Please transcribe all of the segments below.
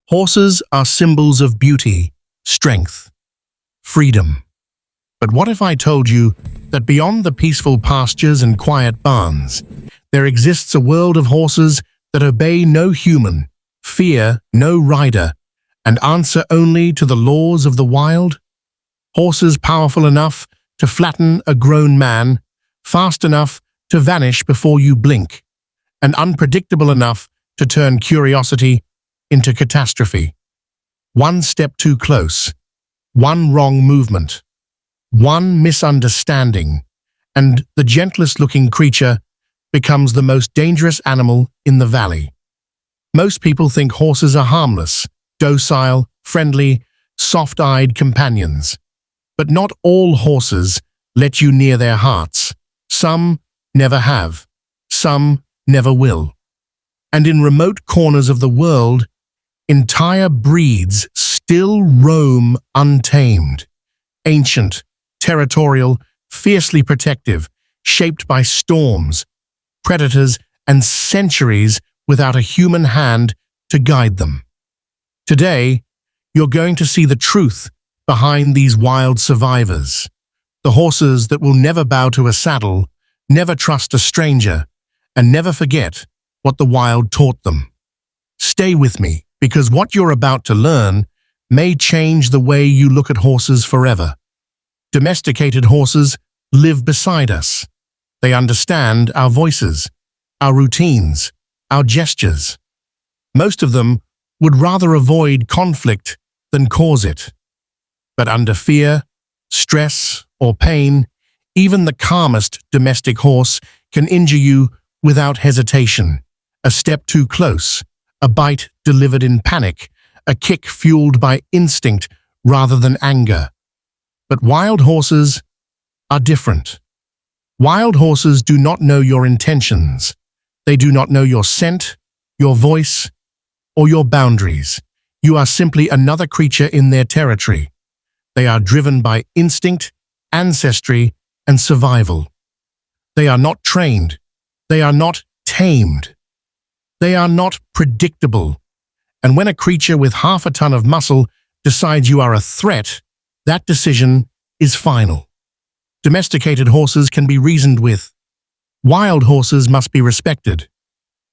Horses are symbols of beauty, strength, freedom. But what if I told you that beyond the peaceful pastures and quiet barns, there exists a world of horses that obey no human, fear no rider, and answer only to the laws of the wild? Horses powerful enough to flatten a grown man, fast enough to vanish before you blink, and unpredictable enough to turn curiosity into catastrophe. One step too close, one wrong movement, one misunderstanding, and the gentlest-looking creature becomes the most dangerous animal in the valley. Most people think horses are harmless, docile, friendly, soft-eyed companions. But not all horses let you near their hearts. Some never have. Some never will. And in remote corners of the world, entire breeds still roam untamed. Ancient, territorial, fiercely protective, shaped by storms, predators, and centuries without a human hand to guide them. Today, you're going to see the truth behind these wild survivors. The horses that will never bow to a saddle, never trust a stranger, and never forget what the wild taught them. Stay with me, because what you're about to learn may change the way you look at horses forever. Domesticated horses live beside us. They understand our voices, our routines, our gestures. Most of them would rather avoid conflict than cause it. But under fear, stress, or pain, even the calmest domestic horse can injure you without hesitation. A step too close, a bite delivered in panic, a kick fueled by instinct rather than anger. But wild horses are different. Wild horses do not know your intentions. They do not know your scent, your voice, or your boundaries. You are simply another creature in their territory. They are driven by instinct, ancestry, and survival. They are not trained. They are not tamed. They are not predictable. And when a creature with half a ton of muscle decides you are a threat, that decision is final. Domesticated horses can be reasoned with. Wild horses must be respected.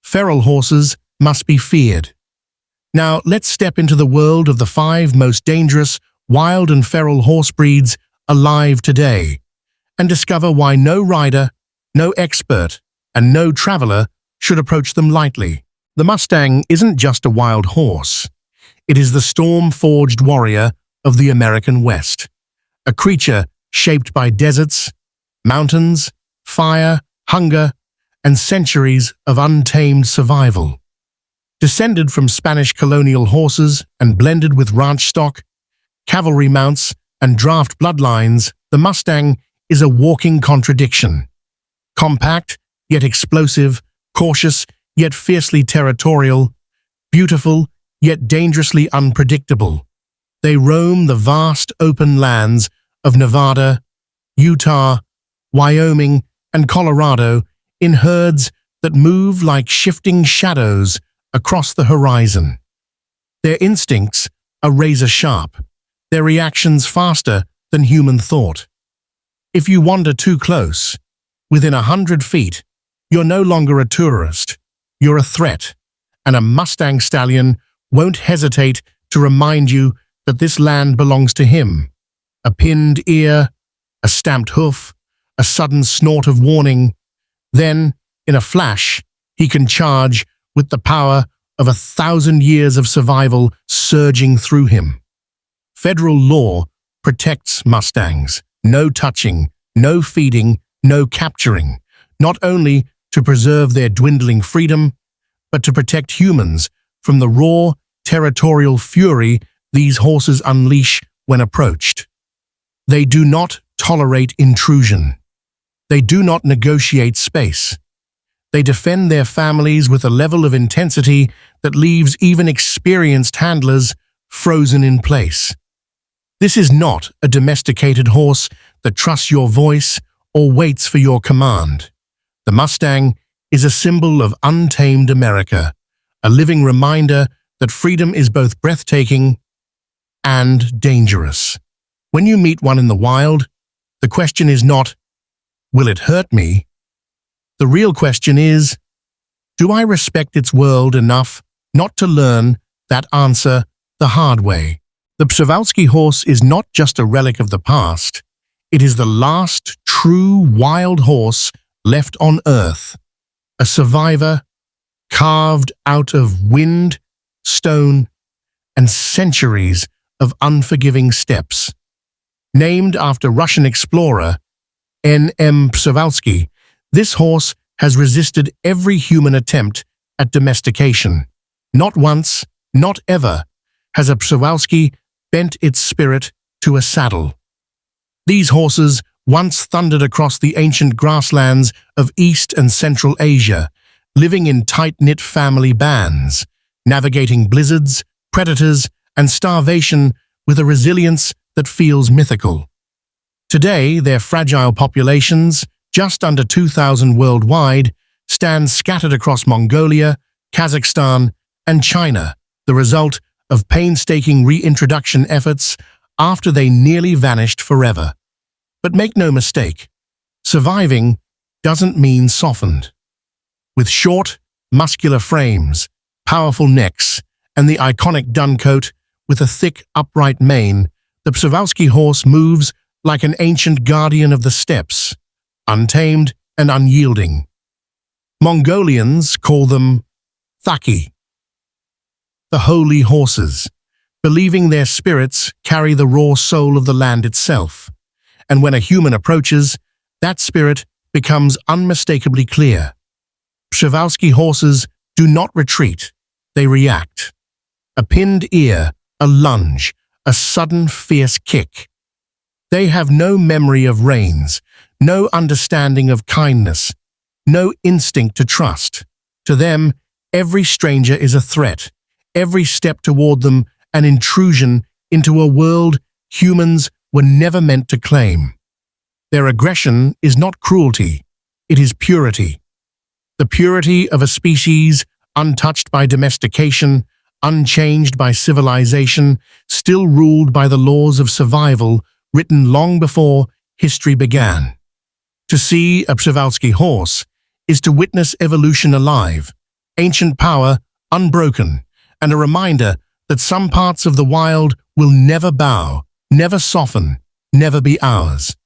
Feral horses must be feared. Now, let's step into the world of the 5 most dangerous wild and feral horse breeds alive today and discover why no rider, no expert, and no traveler should approach them lightly. The Mustang isn't just a wild horse. It is the storm-forged warrior of the American West, a creature shaped by deserts, mountains, fire, hunger, and centuries of untamed survival. Descended from Spanish colonial horses and blended with ranch stock, cavalry mounts, and draft bloodlines, the Mustang is a walking contradiction. Compact, yet explosive, cautious, yet fiercely territorial, beautiful, yet dangerously unpredictable. They roam the vast open lands of Nevada, Utah, Wyoming, and Colorado in herds that move like shifting shadows across the horizon. Their instincts are razor-sharp, their reactions faster than human thought. If you wander too close, within 100 feet, you're no longer a tourist, you're a threat, and a Mustang stallion won't hesitate to remind you that this land belongs to him. A pinned ear, a stamped hoof, a sudden snort of warning. Then, in a flash, he can charge with the power of 1,000 years of survival surging through him. Federal law protects Mustangs. No touching, no feeding, no capturing, not only to preserve their dwindling freedom, but to protect humans from the raw, territorial fury these horses unleash when approached. They do not tolerate intrusion. They do not negotiate space. They defend their families with a level of intensity that leaves even experienced handlers frozen in place. This is not a domesticated horse that trusts your voice or waits for your command. The Mustang is a symbol of untamed America, a living reminder that freedom is both breathtaking and dangerous. When you meet one in the wild, the question is not, will it hurt me? The real question is, do I respect its world enough not to learn that answer the hard way? The Przewalski horse is not just a relic of the past, it is the last true wild horse left on Earth, a survivor carved out of wind, stone, and centuries of unforgiving steps. Named after Russian explorer N.M. Przewalski, this horse has resisted every human attempt at domestication. Not once, not ever, has a Przewalski bent its spirit to a saddle. These horses once thundered across the ancient grasslands of East and Central Asia, living in tight-knit family bands, navigating blizzards, predators, and starvation with a resilience that feels mythical. Today, their fragile populations, just under 2,000 worldwide, stand scattered across Mongolia, Kazakhstan, and China, the result of painstaking reintroduction efforts after they nearly vanished forever. But make no mistake, surviving doesn't mean softened. With short, muscular frames, powerful necks, and the iconic dun coat with a thick, upright mane, the Przewalski horse moves like an ancient guardian of the steppes, untamed and unyielding. Mongolians call them Thaki, the holy horses, believing their spirits carry the raw soul of the land itself. And when a human approaches, that spirit becomes unmistakably clear. Przewalski horses do not retreat, they react. A pinned ear, a lunge, a sudden fierce kick. They have no memory of reins, no understanding of kindness, no instinct to trust. To them, every stranger is a threat, every step toward them an intrusion into a world humans were never meant to claim. Their aggression is not cruelty, it is purity. The purity of a species untouched by domestication, unchanged by civilization, still ruled by the laws of survival written long before history began. To see a Przewalski horse is to witness evolution alive, ancient power unbroken, and a reminder that some parts of the wild will never bow, never soften, never be ours.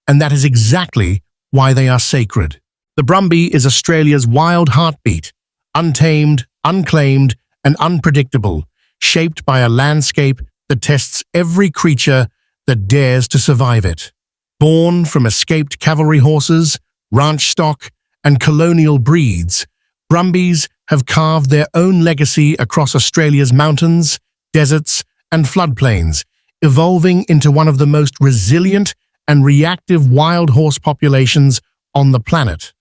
And that is exactly why they are sacred. The Brumby is Australia's wild heartbeat, untamed, unclaimed, and unpredictable, shaped by a landscape that tests every creature that dares to survive it. Born from escaped cavalry horses, ranch stock, and colonial breeds, Brumbies have carved their own legacy across Australia's mountains, deserts, and floodplains, evolving into one of the most resilient and reactive wild horse populations on the planet.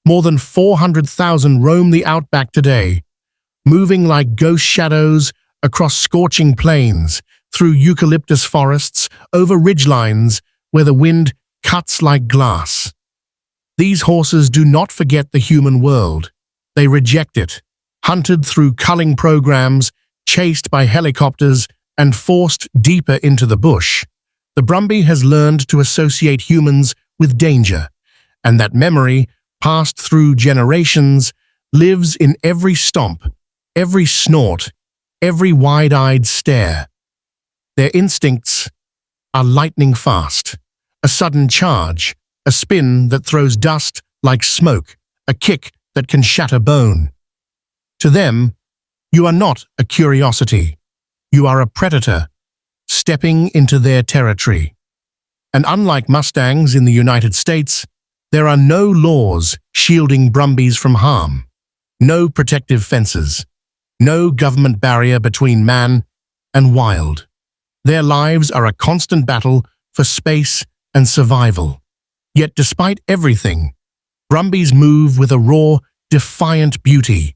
More than 400,000 roam the outback today, moving like ghost shadows across scorching plains, through eucalyptus forests, over ridgelines where the wind cuts like glass. These horses do not forget the human world. They reject it, hunted through culling programs, chased by helicopters, and forced deeper into the bush. The Brumby has learned to associate humans with danger, and that memory, passed through generations, lives in every stomp, every snort, every wide-eyed stare. Their instincts are lightning fast, a sudden charge, a spin that throws dust like smoke, a kick that can shatter bone. To them, you are not a curiosity. You are a predator, stepping into their territory. And unlike Mustangs in the United States, there are no laws shielding Brumbies from harm, no protective fences, no government barrier between man and wild. Their lives are a constant battle for space and survival. Yet despite everything, Brumbies move with a raw, defiant beauty,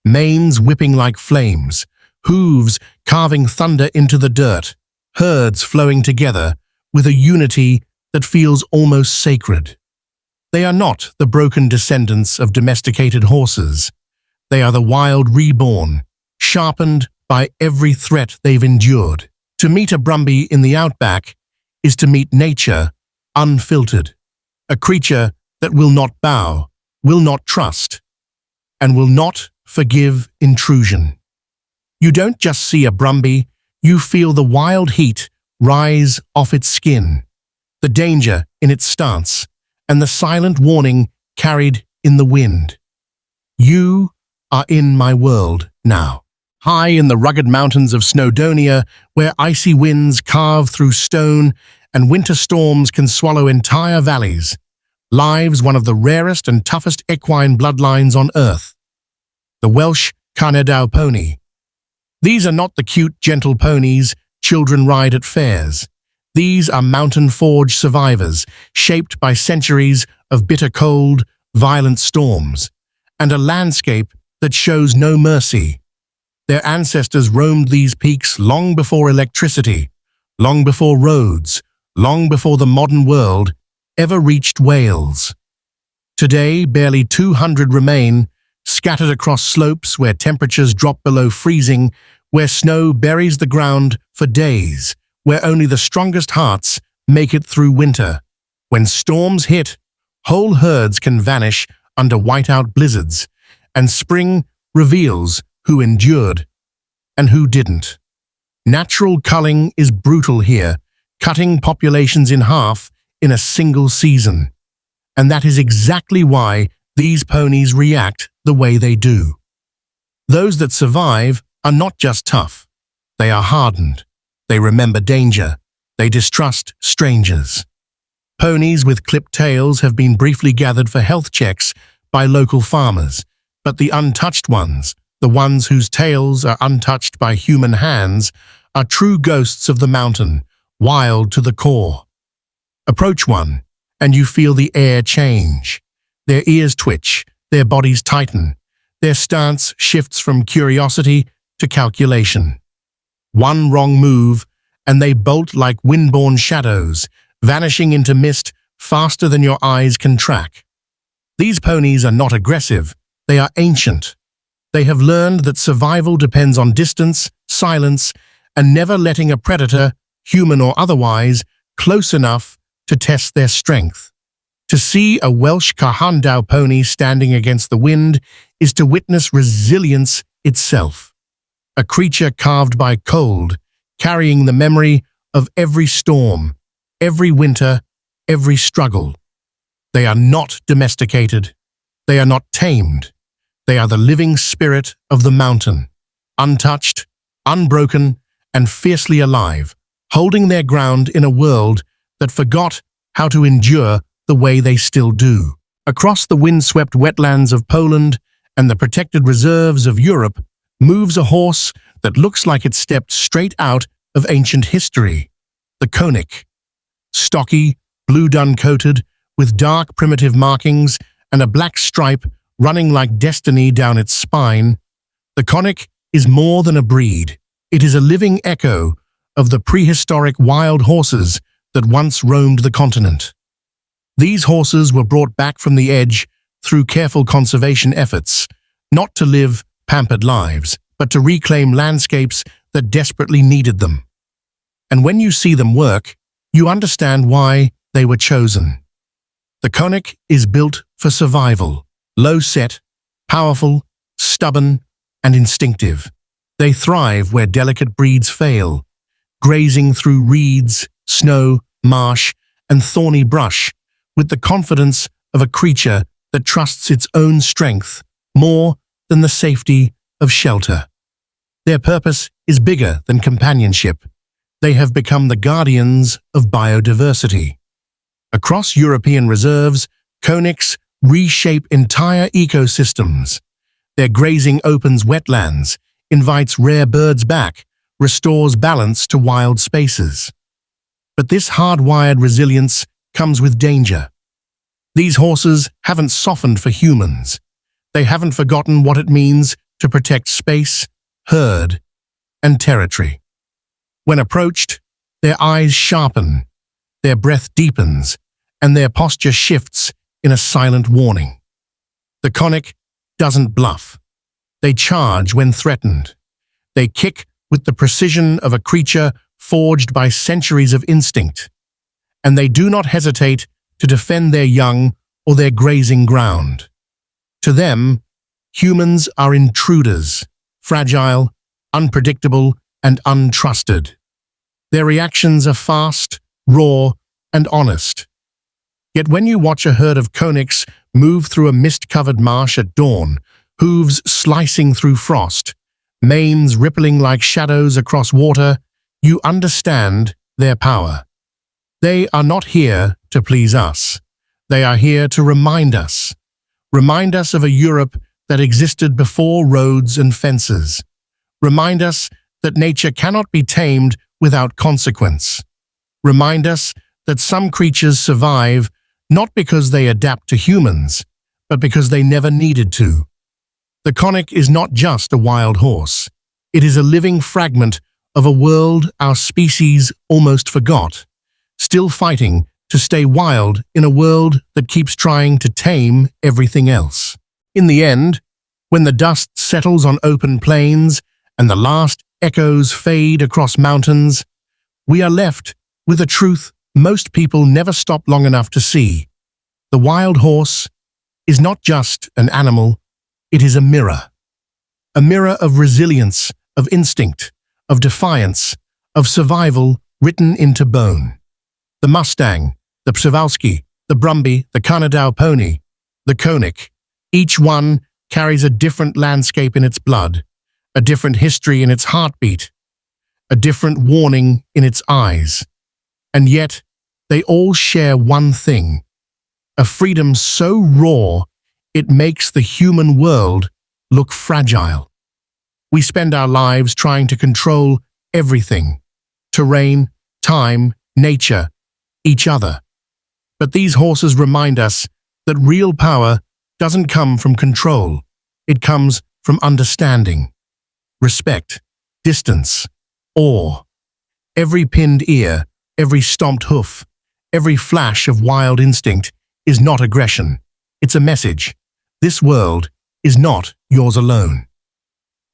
manes whipping like flames, hooves carving thunder into the dirt, herds flowing together with a unity that feels almost sacred. They are not the broken descendants of domesticated horses. They are the wild reborn, sharpened by every threat they've endured. To meet a Brumby in the outback is to meet nature unfiltered, a creature that will not bow, will not trust, and will not forgive intrusion. You don't just see a Brumby, you feel the wild heat rise off its skin, the danger in its stance, and the silent warning carried in the wind. You are in my world now. High in the rugged mountains of Snowdonia, where icy winds carve through stone and winter storms can swallow entire valleys, lives one of the rarest and toughest equine bloodlines on earth, the Welsh Carneddau pony. These are not the cute, gentle ponies children ride at fairs. These are mountain-forged survivors, shaped by centuries of bitter cold, violent storms, and a landscape that shows no mercy. Their ancestors roamed these peaks long before electricity, long before roads, long before the modern world ever reached Wales. Today, barely 200 remain, scattered across slopes where temperatures drop below freezing, where snow buries the ground for days, where only the strongest hearts make it through winter. When storms hit, whole herds can vanish under whiteout blizzards, and spring reveals who endured and who didn't. Natural culling is brutal here, cutting populations in half in a single season. And that is exactly why these ponies react the way they do. Those that survive are not just tough. They are hardened. They remember danger. They distrust strangers. Ponies with clipped tails have been briefly gathered for health checks by local farmers, but the untouched ones, the ones whose tails are untouched by human hands, are true ghosts of the mountain, wild to the core. Approach one, and you feel the air change. Their ears twitch, their bodies tighten, their stance shifts from curiosity to calculation. One wrong move, and they bolt like wind-borne shadows, vanishing into mist faster than your eyes can track. These ponies are not aggressive, they are ancient. They have learned that survival depends on distance, silence, and never letting a predator, human or otherwise, close enough to test their strength. To see a Welsh Carneddau pony standing against the wind is to witness resilience itself. A creature carved by cold, carrying the memory of every storm, every winter, every struggle. They are not domesticated. They are not tamed. They are the living spirit of the mountain, untouched, unbroken, and fiercely alive, holding their ground in a world that forgot how to endure the way they still do. Across the windswept wetlands of Poland and the protected reserves of Europe moves a horse that looks like it stepped straight out of ancient history, the Konik. Stocky, blue dun-coated, with dark primitive markings and a black stripe running like destiny down its spine, the Konik is more than a breed. It is a living echo of the prehistoric wild horses that once roamed the continent. These horses were brought back from the edge through careful conservation efforts, not to live pampered lives, but to reclaim landscapes that desperately needed them. And when you see them work, you understand why they were chosen. The Konik is built for survival, low-set, powerful, stubborn, and instinctive. They thrive where delicate breeds fail, grazing through reeds, snow, marsh, and thorny brush, with the confidence of a creature that trusts its own strength more than the safety of shelter. Their purpose is bigger than companionship. They have become the guardians of biodiversity. Across European reserves, Koniks reshape entire ecosystems. Their grazing opens wetlands, invites rare birds back, restores balance to wild spaces. But this hardwired resilience comes with danger. These horses haven't softened for humans. They haven't forgotten what it means to protect space, herd, and territory. When approached, their eyes sharpen, their breath deepens, and their posture shifts in a silent warning. The Konik doesn't bluff. They charge when threatened. They kick with the precision of a creature forged by centuries of instinct, and they do not hesitate to defend their young or their grazing ground. To them, humans are intruders, fragile, unpredictable, and untrusted. Their reactions are fast, raw, and honest. Yet when you watch a herd of Koniks move through a mist-covered marsh at dawn, hooves slicing through frost, manes rippling like shadows across water, you understand their power. They are not here to please us. They are here to remind us of a Europe that existed before roads and fences. Remind us that nature cannot be tamed without consequence. Remind us that some creatures survive not because they adapt to humans, but because they never needed to. The Konik is not just a wild horse. It is a living fragment of a world our species almost forgot, still fighting to stay wild in a world that keeps trying to tame everything else. In the end, when the dust settles on open plains and the last echoes fade across mountains, we are left with a truth most people never stop long enough to see. The wild horse is not just an animal, it is a mirror of resilience, of instinct, of defiance, of survival written into bone. The Mustang, the Przewalski, the Brumby, the Carneddau pony, the Konik, each one carries a different landscape in its blood, a different history in its heartbeat, a different warning in its eyes. And yet, they all share one thing: a freedom so raw it makes the human world look fragile. We spend our lives trying to control everything: terrain, time, nature, each other. But these horses remind us that real power doesn't come from control. It comes from understanding, respect, distance, awe. Every pinned ear, every stomped hoof, every flash of wild instinct is not aggression. It's a message. This world is not yours alone.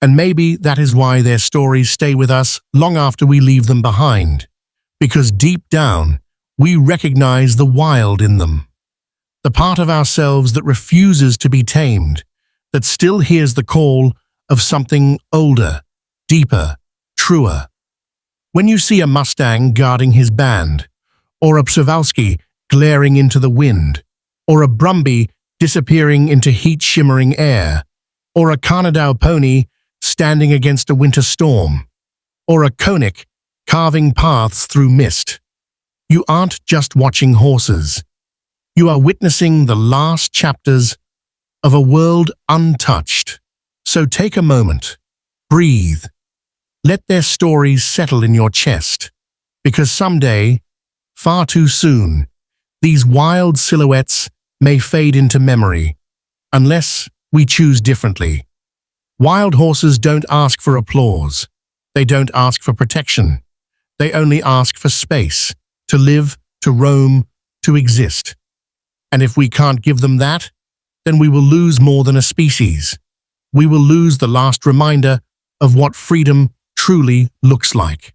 And maybe that is why their stories stay with us long after we leave them behind. Because deep down, we recognize the wild in them. The part of ourselves that refuses to be tamed, that still hears the call of something older, deeper, truer. When you see a Mustang guarding his band, or a Przewalski glaring into the wind, or a Brumby disappearing into heat-shimmering air, or a Carneddau pony standing against a winter storm, or a Konik carving paths through mist, you aren't just watching horses. You are witnessing the last chapters of a world untouched. So take a moment, breathe, let their stories settle in your chest, because someday, far too soon, these wild silhouettes may fade into memory, unless we choose differently. Wild horses don't ask for applause. They don't ask for protection. They only ask for space, to live, to roam, to exist. And if we can't give them that, then we will lose more than a species. We will lose the last reminder of what freedom truly looks like.